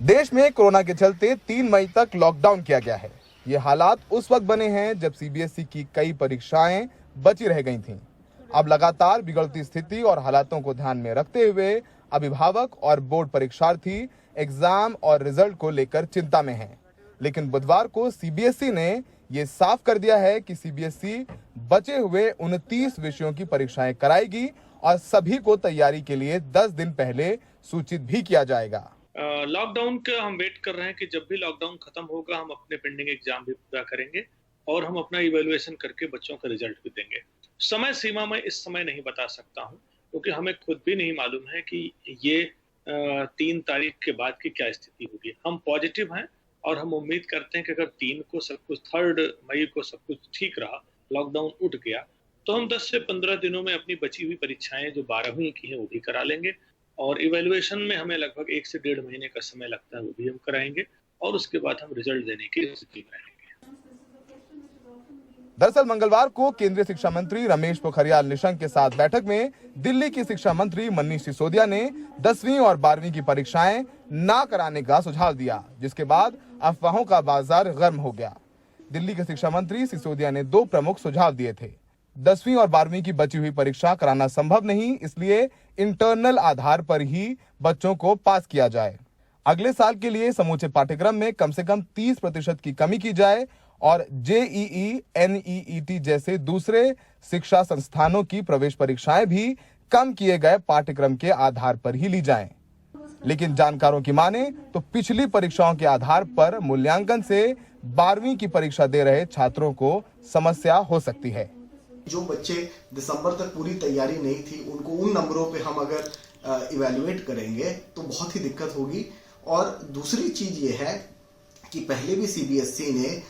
देश में कोरोना के चलते 3 मई तक लॉकडाउन किया गया है। ये हालात उस वक्त बने हैं जब सीबीएसई की कई परीक्षाएं बची रह गई थीं। अब लगातार बिगड़ती स्थिति और हालातों को ध्यान में रखते हुए अभिभावक और बोर्ड परीक्षार्थी एग्जाम और रिजल्ट को लेकर चिंता में हैं। लेकिन बुधवार को सीबीएसई ने ये साफ कर दिया है कि सीबीएसई बचे हुए 29 विषयों की परीक्षाएं कराएगी और सभी को तैयारी के लिए 10 दिन पहले सूचित भी किया जाएगा। लॉकडाउन का हम वेट कर रहे हैं कि जब भी लॉकडाउन खत्म होगा हम अपने पेंडिंग एग्जाम भी पूरा करेंगे और हम अपना इवैल्यूएशन करके बच्चों का रिजल्ट भी देंगे। समय सीमा मैं इस समय नहीं बता सकता हूं क्योंकि हमें खुद भी नहीं मालूम है कि ये 3 तारीख के बाद की क्या स्थिति होगी। हम पॉजिटिव हैं और हम उम्मीद करते हैं कि अगर 3 को सब कुछ 3 मई को सब कुछ ठीक रहा, लॉकडाउन उठ गया, तो हम 10 से 15 दिनों में अपनी बची हुई परीक्षाएं जो 12वीं की हैं वो भी करा लेंगे और इवैल्यूएशन में हमें लगभग 1 से 1.5 महीने का समय लगता है, वो भी हम कराएंगे और उसके बाद हम रिजल्ट देने की स्थिति में रहेंगे। दरअसल मंगलवार को केंद्रीय शिक्षा मंत्री रमेश पोखरियाल निशंक के साथ बैठक में दिल्ली की शिक्षा मंत्री मनीष सिसोदिया ने 10वीं और 12वीं की परीक्षाएं ना कराने का सुझाव दिया, जिसके बाद अफवाहों का बाजार गर्म हो गया। दिल्ली के शिक्षा मंत्री सिसोदिया ने 2 प्रमुख सुझाव दिए थे। 10वीं और 12वीं की बची हुई परीक्षा कराना संभव नहीं, इसलिए इंटरनल आधार पर ही बच्चों को पास किया जाए। अगले साल के लिए समूचे पाठ्यक्रम में कम से कम 30% की कमी की जाए और जेईई, एनईईटी जैसे दूसरे शिक्षा संस्थानों की प्रवेश परीक्षाएं भी कम किए गए पाठ्यक्रम के आधार पर ही ली जाएं। लेकिन जानकारों की माने तो पिछली परीक्षाओं के आधार पर मूल्यांकन से 12वीं की परीक्षा दे रहे छात्रों को समस्या हो सकती है। जो बच्चे दिसंबर तक पूरी तैयारी नहीं थी उनको उन नंबरों पे हम अगर इवैल्यूएट करेंगे तो बहुत ही दिक्कत होगी। और दूसरी चीज ये है कि पहले भी सीबीएसई ने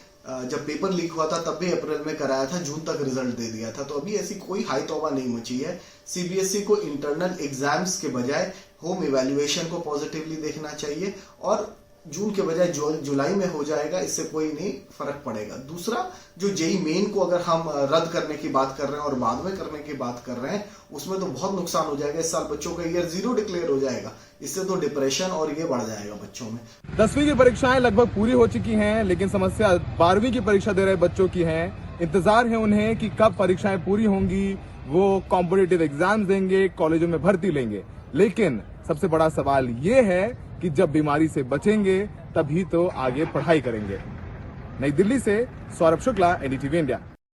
जब पेपर लीक हुआ था तब भी अप्रैल में कराया था, जून तक रिजल्ट दे दिया था, तो अभी ऐसी कोई हाई तौबा नहीं मची है। सीबीएसई को इंटरनल एग्जाम्स के बजाय होम इवैल्यूएशन को पॉजिटिवली देखना चाहिए और जून के बजाय जुलाई में हो जाएगा, इससे कोई नहीं फर्क पड़ेगा। दूसरा, जो जेई मेन को अगर हम रद्द करने की बात कर रहे हैं और बाद में करने की बात कर रहे हैं, उसमें तो बहुत नुकसान हो जाएगा। इस साल बच्चों का ईयर 0 डिक्लेयर हो जाएगा, इससे तो डिप्रेशन और ये बढ़ जाएगा बच्चों में। 10वीं की परीक्षाएं लगभग पूरी हो चुकी हैं, लेकिन समस्या 12वीं की परीक्षा दे रहे बच्चों की है। इंतजार है उन्हें कि कब परीक्षाएं पूरी होंगी, वो कॉम्पिटिटिव एग्जाम देंगे, कॉलेजों में भर्ती लेंगे। लेकिन सबसे बड़ा सवाल ये है कि जब बीमारी से बचेंगे तभी तो आगे पढ़ाई करेंगे। नई दिल्ली से सौरभ शुक्ला, एनडीटीवी इंडिया।